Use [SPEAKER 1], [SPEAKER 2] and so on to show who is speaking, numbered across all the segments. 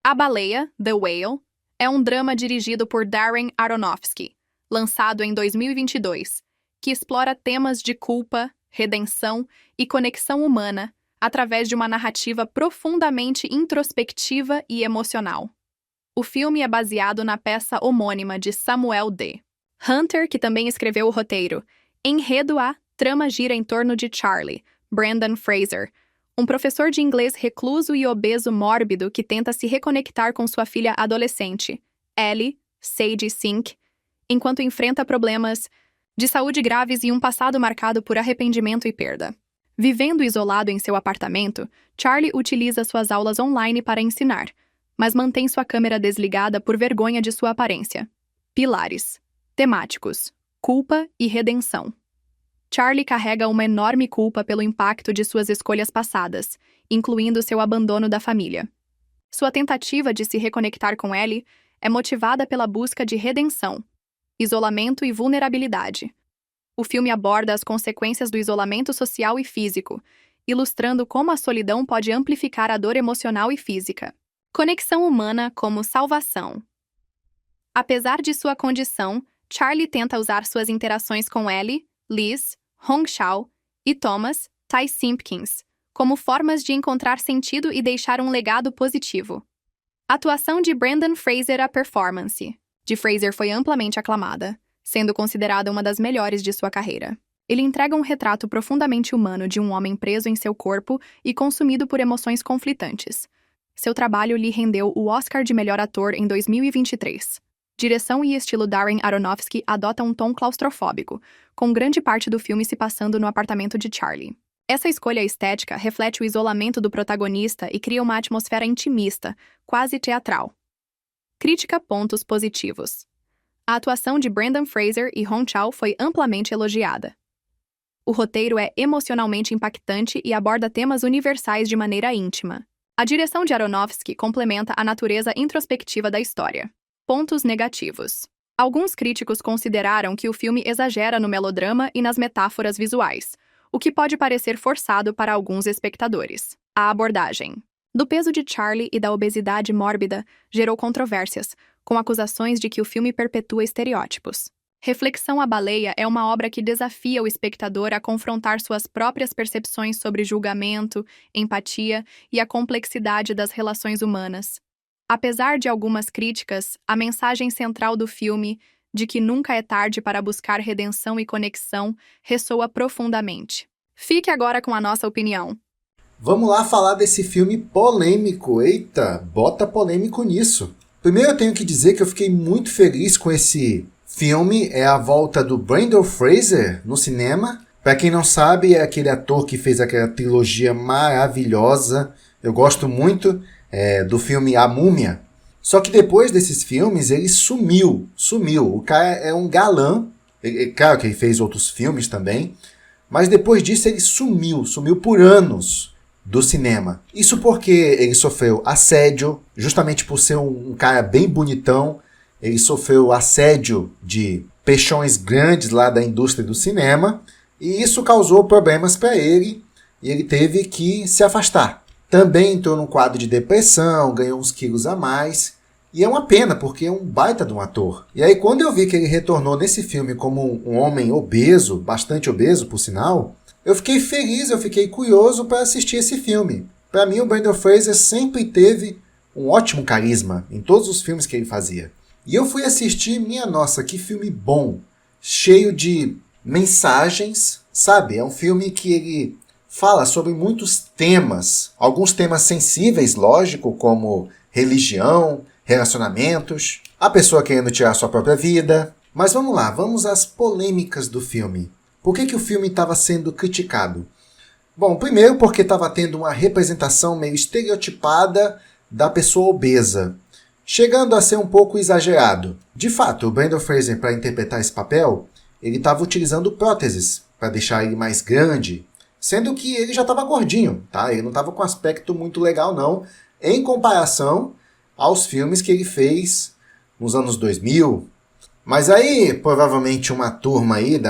[SPEAKER 1] A Baleia, The Whale, é um drama dirigido por Darren Aronofsky, lançado em 2022, que explora temas de culpa, redenção e conexão humana através de uma narrativa profundamente introspectiva e emocional. O filme é baseado na peça homônima de Samuel D. Hunter, que também escreveu o roteiro. Enredo: a trama gira em torno de Charlie, Brendan Fraser, um professor de inglês recluso e obeso mórbido que tenta se reconectar com sua filha adolescente, Ellie, Sadie Sink, enquanto enfrenta problemas de saúde graves e um passado marcado por arrependimento e perda. Vivendo isolado em seu apartamento, Charlie utiliza suas aulas online para ensinar, mas mantém sua câmera desligada por vergonha de sua aparência. Pilares temáticos: culpa e redenção. Charlie carrega uma enorme culpa pelo impacto de suas escolhas passadas, incluindo seu abandono da família. Sua tentativa de se reconectar com Ellie é motivada pela busca de redenção, isolamento e vulnerabilidade. O filme aborda as consequências do isolamento social e físico, ilustrando como a solidão pode amplificar a dor emocional e física. Conexão humana como salvação. Apesar de sua condição, Charlie tenta usar suas interações com Ellie, Liz, Hong Shao e Thomas, Ty Simpkins, como formas de encontrar sentido e deixar um legado positivo. Atuação de Brendan Fraser. A performance de Fraser foi amplamente aclamada, sendo considerada uma das melhores de sua carreira. Ele entrega um retrato profundamente humano de um homem preso em seu corpo e consumido por emoções conflitantes. Seu trabalho lhe rendeu o Oscar de melhor ator em 2023. Direção e estilo. Darren Aronofsky adota um tom claustrofóbico, com grande parte do filme se passando no apartamento de Charlie. Essa escolha estética reflete o isolamento do protagonista e cria uma atmosfera intimista, quase teatral. Crítica. Pontos positivos. A atuação de Brendan Fraser e Hong Shao foi amplamente elogiada. O roteiro é emocionalmente impactante e aborda temas universais de maneira íntima. A direção de Aronofsky complementa a natureza introspectiva da história. Pontos negativos. Alguns críticos consideraram que o filme exagera no melodrama e nas metáforas visuais, o que pode parecer forçado para alguns espectadores. A abordagem do peso de Charlie e da obesidade mórbida gerou controvérsias, com acusações de que o filme perpetua estereótipos. Reflexão. A Baleia é uma obra que desafia o espectador a confrontar suas próprias percepções sobre julgamento, empatia e a complexidade das relações humanas. Apesar de algumas críticas, a mensagem central do filme, de que nunca é tarde para buscar redenção e conexão, ressoa profundamente. Fique agora com a nossa opinião.
[SPEAKER 2] Vamos lá falar desse filme polêmico. Eita, bota polêmico nisso. Primeiro eu tenho que dizer que eu fiquei muito feliz com esse filme. É a volta do Brendan Fraser no cinema. Para quem não sabe, é aquele ator que fez aquela trilogia maravilhosa. Eu gosto muito do filme A Múmia. Só que depois desses filmes ele sumiu. O cara é um galã. Claro que ele fez outros filmes também. Mas depois disso ele sumiu por anos do cinema. Isso porque ele sofreu assédio, justamente por ser um cara bem bonitão. Ele sofreu assédio de peixões grandes lá da indústria do cinema. E isso causou problemas para ele. E ele teve que se afastar. Também entrou num quadro de depressão, ganhou uns quilos a mais. E é uma pena, porque é um baita de um ator. E aí quando eu vi que ele retornou nesse filme como um homem obeso, bastante obeso por sinal, eu fiquei feliz, eu fiquei curioso para assistir esse filme. Para mim o Brendan Fraser sempre teve um ótimo carisma em todos os filmes que ele fazia. E eu fui assistir, minha nossa, que filme bom, cheio de mensagens, sabe? É um filme que ele fala sobre muitos temas, alguns temas sensíveis, lógico, como religião, relacionamentos, a pessoa querendo tirar sua própria vida. Mas vamos lá, vamos às polêmicas do filme. Por que o filme estava sendo criticado? Bom, primeiro porque estava tendo uma representação meio estereotipada da pessoa obesa, chegando a ser um pouco exagerado. De fato, o Brendan Fraser, para interpretar esse papel, ele estava utilizando próteses para deixar ele mais grande, sendo que ele já estava gordinho, tá? Ele não estava com aspecto muito legal não, em comparação aos filmes que ele fez nos anos 2000. Mas aí, provavelmente uma turma aí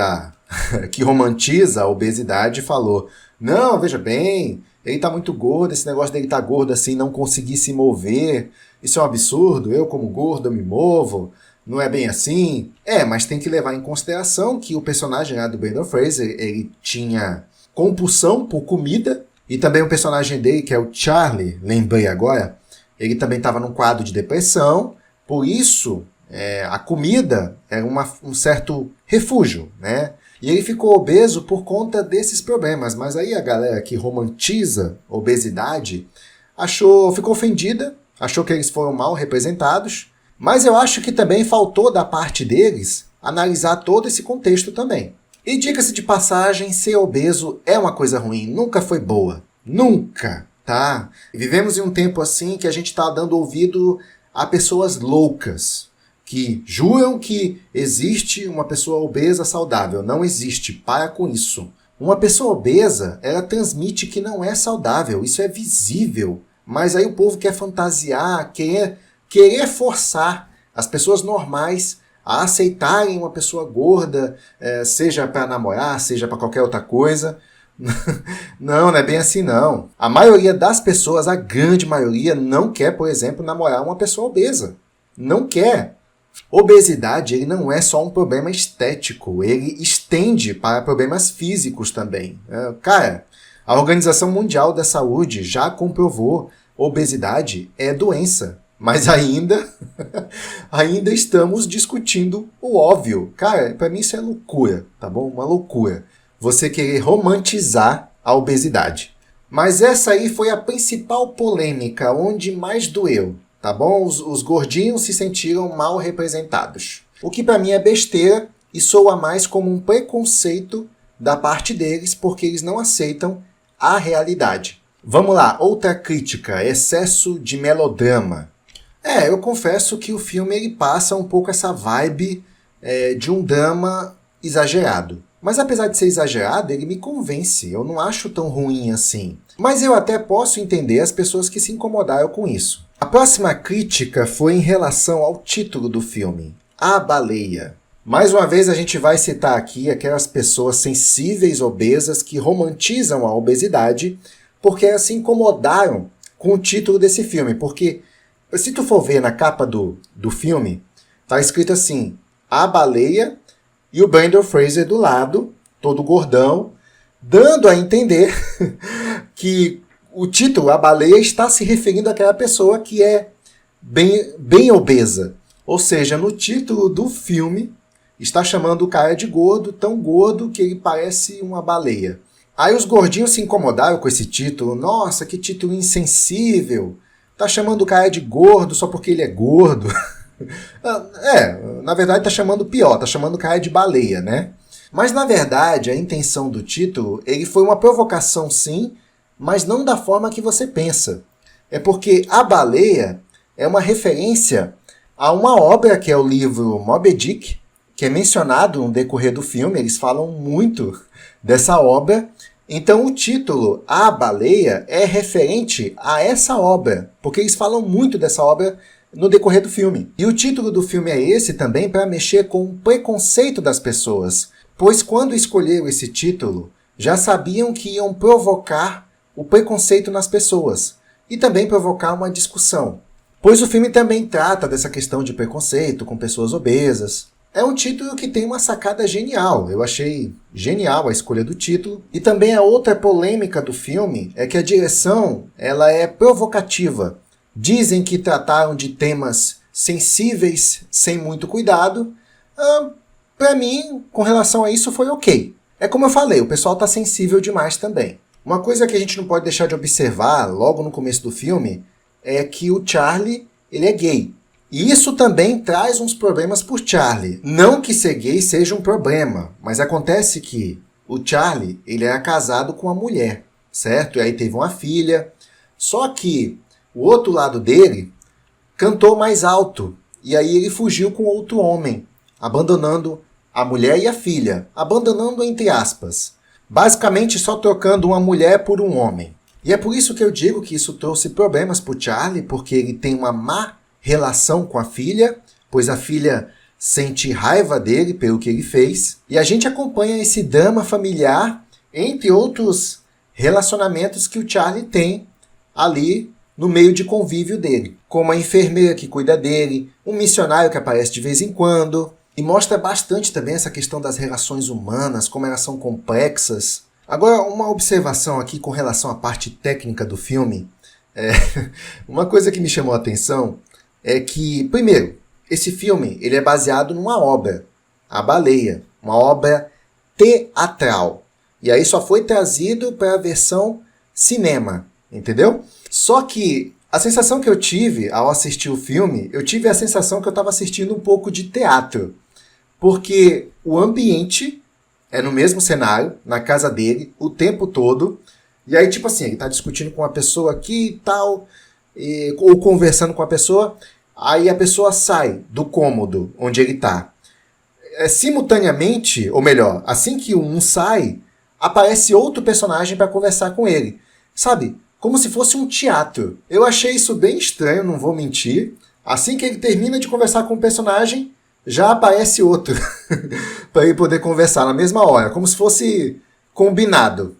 [SPEAKER 2] que romantiza a obesidade falou: não, veja bem, ele tá muito gordo, esse negócio dele tá gordo assim, não conseguir se mover, isso é um absurdo, eu como gordo eu me movo, não é bem assim. Mas tem que levar em consideração que o personagem do Brendan Fraser, ele tinha compulsão por comida, e também o personagem dele, que é o Charlie, lembrei agora, ele também estava num quadro de depressão, por isso a comida era um certo refúgio, né? E ele ficou obeso por conta desses problemas, mas aí a galera que romantiza obesidade ficou ofendida, achou que eles foram mal representados, mas eu acho que também faltou da parte deles analisar todo esse contexto também. E diga-se de passagem, ser obeso é uma coisa ruim, nunca foi boa. Nunca, tá? Vivemos em um tempo assim que a gente está dando ouvido a pessoas loucas, que juram que existe uma pessoa obesa saudável. Não existe, para com isso. Uma pessoa obesa, ela transmite que não é saudável, isso é visível. Mas aí o povo quer fantasiar, querer forçar as pessoas normais a aceitarem uma pessoa gorda, seja para namorar, seja para qualquer outra coisa. Não é bem assim não. A maioria das pessoas, a grande maioria, não quer, por exemplo, namorar uma pessoa obesa. Não quer. Obesidade, ele não é só um problema estético, ele estende para problemas físicos também. Cara, a Organização Mundial da Saúde já comprovou obesidade é doença. Mas ainda estamos discutindo o óbvio. Cara, para mim isso é loucura, tá bom? Uma loucura. Você querer romantizar a obesidade. Mas essa aí foi a principal polêmica, onde mais doeu, tá bom? Os gordinhos se sentiram mal representados. O que para mim é besteira e soa mais como um preconceito da parte deles, porque eles não aceitam a realidade. Vamos lá, outra crítica, excesso de melodrama. Eu confesso que o filme ele passa um pouco essa vibe de um drama exagerado. Mas apesar de ser exagerado, ele me convence. Eu não acho tão ruim assim. Mas eu até posso entender as pessoas que se incomodaram com isso. A próxima crítica foi em relação ao título do filme, A Baleia. Mais uma vez a gente vai citar aqui aquelas pessoas sensíveis, obesas, que romantizam a obesidade porque elas se incomodaram com o título desse filme. Porque se tu for ver na capa do filme, tá escrito assim, A Baleia, e o Brendan Fraser do lado, todo gordão, dando a entender que o título, A Baleia, está se referindo àquela pessoa que é bem obesa. Ou seja, no título do filme, está chamando o cara de gordo, tão gordo que ele parece uma baleia. Aí os gordinhos se incomodaram com esse título. Nossa, que título insensível. Tá chamando o cara de gordo só porque ele é gordo. Na verdade tá chamando pior, tá chamando o cara de baleia, né? Mas na verdade a intenção do título, ele foi uma provocação sim, mas não da forma que você pensa. É porque A Baleia é uma referência a uma obra que é o livro Moby Dick, que é mencionado no decorrer do filme, eles falam muito dessa obra. Então o título A Baleia é referente a essa obra, porque eles falam muito dessa obra no decorrer do filme. E o título do filme é esse também para mexer com o preconceito das pessoas, pois quando escolheram esse título, já sabiam que iam provocar o preconceito nas pessoas e também provocar uma discussão. Pois o filme também trata dessa questão de preconceito com pessoas obesas. É um título que tem uma sacada genial. Eu achei genial a escolha do título. E também a outra polêmica do filme é que a direção ela é provocativa. Dizem que trataram de temas sensíveis sem muito cuidado. Para mim, com relação a isso, foi ok. É como eu falei, o pessoal está sensível demais também. Uma coisa que a gente não pode deixar de observar logo no começo do filme é que o Charlie ele é gay. E isso também traz uns problemas por Charlie. Não que ser gay seja um problema, mas acontece que o Charlie ele era casado com uma mulher, certo? E aí teve uma filha. Só que o outro lado dele cantou mais alto. E aí ele fugiu com outro homem, abandonando a mulher e a filha. Abandonando entre aspas. Basicamente só trocando uma mulher por um homem. E é por isso que eu digo que isso trouxe problemas para o Charlie, porque ele tem uma má relação com a filha, pois a filha sente raiva dele pelo que ele fez. E a gente acompanha esse drama familiar, entre outros relacionamentos que o Charlie tem ali no meio de convívio dele, como a enfermeira que cuida dele, um missionário que aparece de vez em quando, e mostra bastante também essa questão das relações humanas, como elas são complexas. Agora, uma observação aqui com relação à parte técnica do filme. Uma coisa que me chamou a atenção é que, primeiro, esse filme ele é baseado numa obra, A Baleia, uma obra teatral. E aí só foi trazido para a versão cinema, entendeu? Só que a sensação que eu tive ao assistir o filme, eu tive a sensação que eu estava assistindo um pouco de teatro. Porque o ambiente é no mesmo cenário, na casa dele, o tempo todo. E aí, tipo assim, ele tá discutindo com uma pessoa aqui e tal, ou conversando com a pessoa, aí a pessoa sai do cômodo onde ele tá. Simultaneamente, ou melhor, assim que um sai, aparece outro personagem para conversar com ele. Sabe? Como se fosse um teatro. Eu achei isso bem estranho, não vou mentir. Assim que ele termina de conversar com o personagem, já aparece outro para ele poder conversar na mesma hora, como se fosse combinado.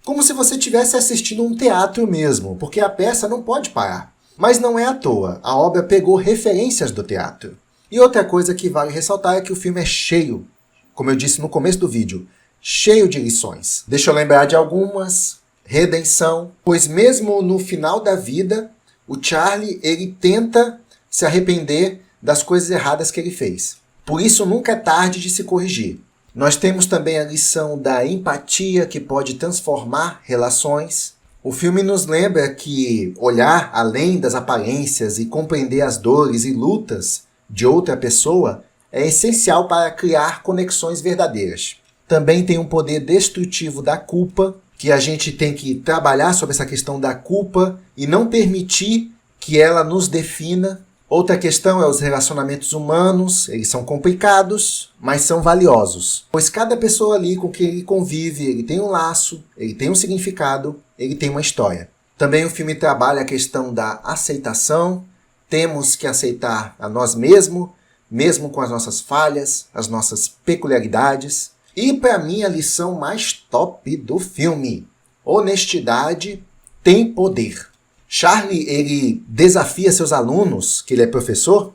[SPEAKER 2] Como se você estivesse assistindo um teatro mesmo, porque a peça não pode parar. Mas não é à toa, a obra pegou referências do teatro. E outra coisa que vale ressaltar é que o filme é cheio, como eu disse no começo do vídeo, cheio de lições. Deixa eu lembrar de algumas. Redenção, pois mesmo no final da vida, o Charlie ele tenta se arrepender das coisas erradas que ele fez. Por isso nunca é tarde de se corrigir. Nós temos também a lição da empatia que pode transformar relações. O filme nos lembra que olhar além das aparências e compreender as dores e lutas de outra pessoa é essencial para criar conexões verdadeiras. Também tem um poder destrutivo da culpa, que a gente tem que trabalhar sobre essa questão da culpa e não permitir que ela nos defina. Outra questão é os relacionamentos humanos. Eles são complicados, mas são valiosos. Pois cada pessoa ali com quem ele convive, ele tem um laço, ele tem um significado, ele tem uma história. Também o filme trabalha a questão da aceitação. Temos que aceitar a nós mesmos, mesmo com as nossas falhas, as nossas peculiaridades. E para mim a lição mais top do filme: honestidade tem poder. Charlie ele desafia seus alunos, que ele é professor,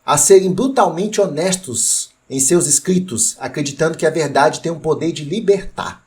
[SPEAKER 2] a serem brutalmente honestos em seus escritos, acreditando que a verdade tem um poder de libertar.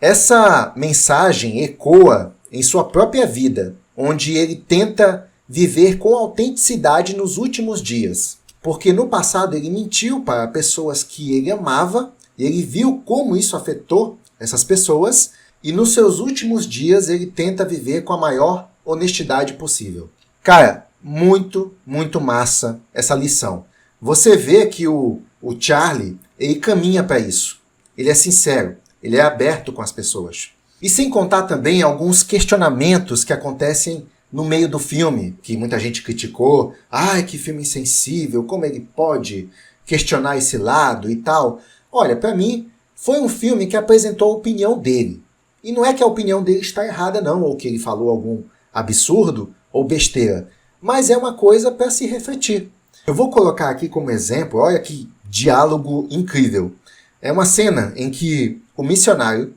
[SPEAKER 2] Essa mensagem ecoa em sua própria vida, onde ele tenta viver com autenticidade nos últimos dias. Porque no passado ele mentiu para pessoas que ele amava, e ele viu como isso afetou essas pessoas, e nos seus últimos dias ele tenta viver com a maior honestidade possível. Cara, muito, muito massa essa lição. Você vê que o Charlie, ele caminha para isso. Ele é sincero, ele é aberto com as pessoas. E sem contar também alguns questionamentos que acontecem no meio do filme, que muita gente criticou. Ai, que filme insensível, como ele pode questionar esse lado e tal. Olha, para mim, foi um filme que apresentou a opinião dele. E não é que a opinião dele está errada, não, ou que ele falou algum absurdo ou besteira, mas é uma coisa para se refletir. Eu vou colocar aqui como exemplo, olha que diálogo incrível. É uma cena em que o missionário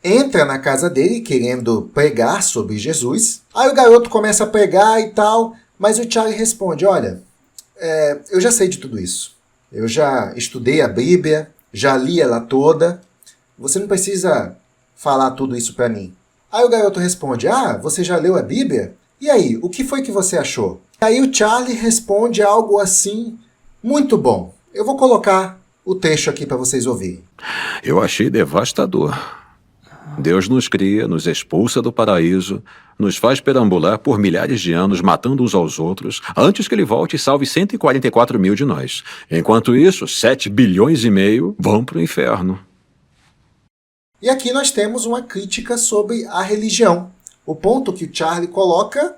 [SPEAKER 2] entra na casa dele querendo pregar sobre Jesus. Aí o garoto começa a pregar e tal, mas o Charlie responde: olha, eu já sei de tudo isso. Eu já estudei a Bíblia, já li ela toda, você não precisa falar tudo isso para mim. Aí o garoto responde: ah, você já leu a Bíblia? E aí, o que foi que você achou? Aí o Charlie responde algo assim, muito bom. Eu vou colocar o trecho aqui para vocês ouvirem.
[SPEAKER 3] Eu achei devastador. Deus nos cria, nos expulsa do paraíso, nos faz perambular por milhares de anos matando uns aos outros, antes que ele volte e salve 144 mil de nós. Enquanto isso, 7 bilhões e meio vão para o inferno.
[SPEAKER 2] E aqui nós temos uma crítica sobre a religião. O ponto que o Charlie coloca,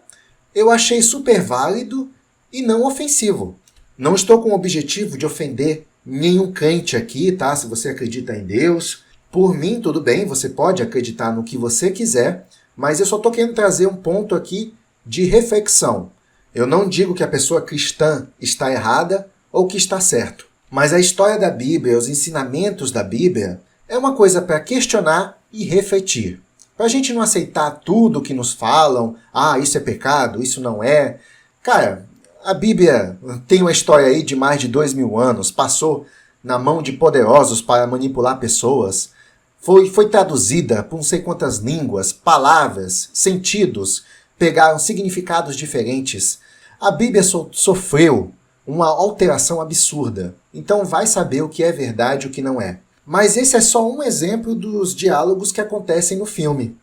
[SPEAKER 2] eu achei super válido e não ofensivo. Não estou com o objetivo de ofender nenhum crente aqui, tá? Se você acredita em Deus, por mim, tudo bem, você pode acreditar no que você quiser, mas eu só estou querendo trazer um ponto aqui de reflexão. Eu não digo que a pessoa cristã está errada ou que está certo, mas a história da Bíblia, os ensinamentos da Bíblia, é uma coisa para questionar e refletir. Pra gente não aceitar tudo que nos falam, isso é pecado, isso não é. Cara, a Bíblia tem uma história aí de mais de 2000 anos, passou na mão de poderosos para manipular pessoas, foi traduzida por não sei quantas línguas, palavras, sentidos, pegaram significados diferentes. A Bíblia sofreu uma alteração absurda, então vai saber o que é verdade e o que não é. Mas esse é só um exemplo dos diálogos que acontecem no filme.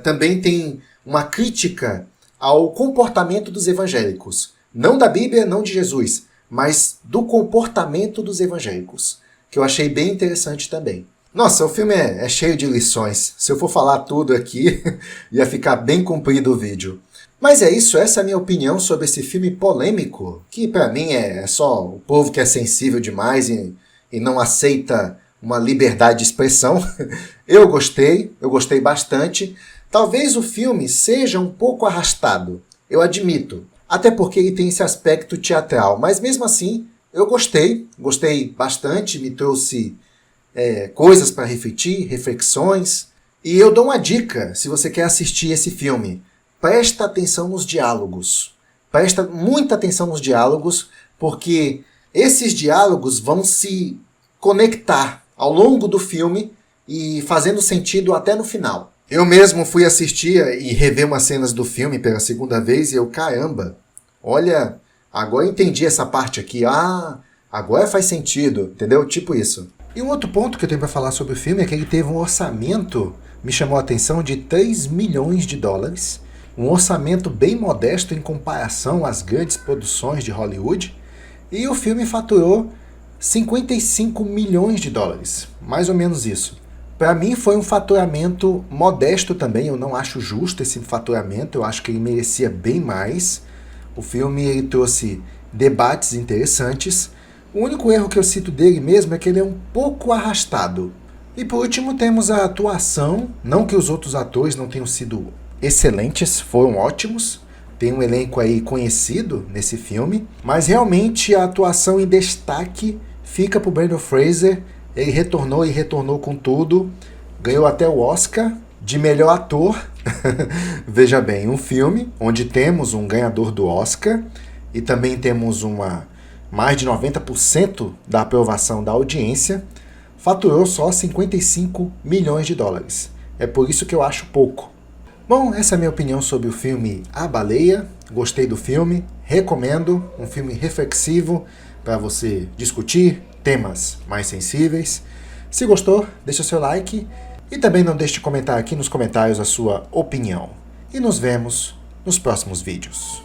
[SPEAKER 2] Também tem uma crítica ao comportamento dos evangélicos. Não da Bíblia, não de Jesus, mas do comportamento dos evangélicos, que eu achei bem interessante também. Nossa, o filme é cheio de lições. Se eu for falar tudo aqui, ia ficar bem comprido o vídeo. Mas é isso, essa é a minha opinião sobre esse filme polêmico, que pra mim é só o povo que é sensível demais e não aceita uma liberdade de expressão. Eu gostei bastante. Talvez o filme seja um pouco arrastado, eu admito. Até porque ele tem esse aspecto teatral. Mas mesmo assim, eu gostei bastante, me trouxe coisas para refletir, reflexões. E eu dou uma dica, se você quer assistir esse filme. Presta atenção nos diálogos. Presta muita atenção nos diálogos, porque esses diálogos vão se conectar ao longo do filme e fazendo sentido até no final. Eu mesmo fui assistir e rever umas cenas do filme pela segunda vez e eu, caramba, olha, agora eu entendi essa parte aqui, agora faz sentido, entendeu? Tipo isso. E um outro ponto que eu tenho para falar sobre o filme é que ele teve um orçamento, me chamou a atenção, de 3 milhões de dólares. Um orçamento bem modesto em comparação às grandes produções de Hollywood. E o filme faturou 55 milhões de dólares, mais ou menos isso. Para mim foi um faturamento modesto também, eu não acho justo esse faturamento, eu acho que ele merecia bem mais. O filme ele trouxe debates interessantes. O único erro que eu cito dele mesmo é que ele é um pouco arrastado. E por último temos a atuação, não que os outros atores não tenham sido excelentes, foram ótimos. Tem um elenco aí conhecido nesse filme, mas realmente a atuação em destaque fica para o Brendan Fraser. Ele retornou com tudo, ganhou até o Oscar de melhor ator. Veja bem, um filme onde temos um ganhador do Oscar e também temos mais de 90% da aprovação da audiência, faturou só 55 milhões de dólares. É por isso que eu acho pouco. Bom, essa é a minha opinião sobre o filme A Baleia. Gostei do filme, recomendo, um filme reflexivo para você discutir temas mais sensíveis. Se gostou, deixa seu like e também não deixe de comentar aqui nos comentários a sua opinião. E nos vemos nos próximos vídeos.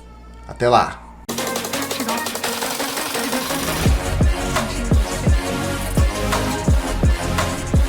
[SPEAKER 2] Até lá!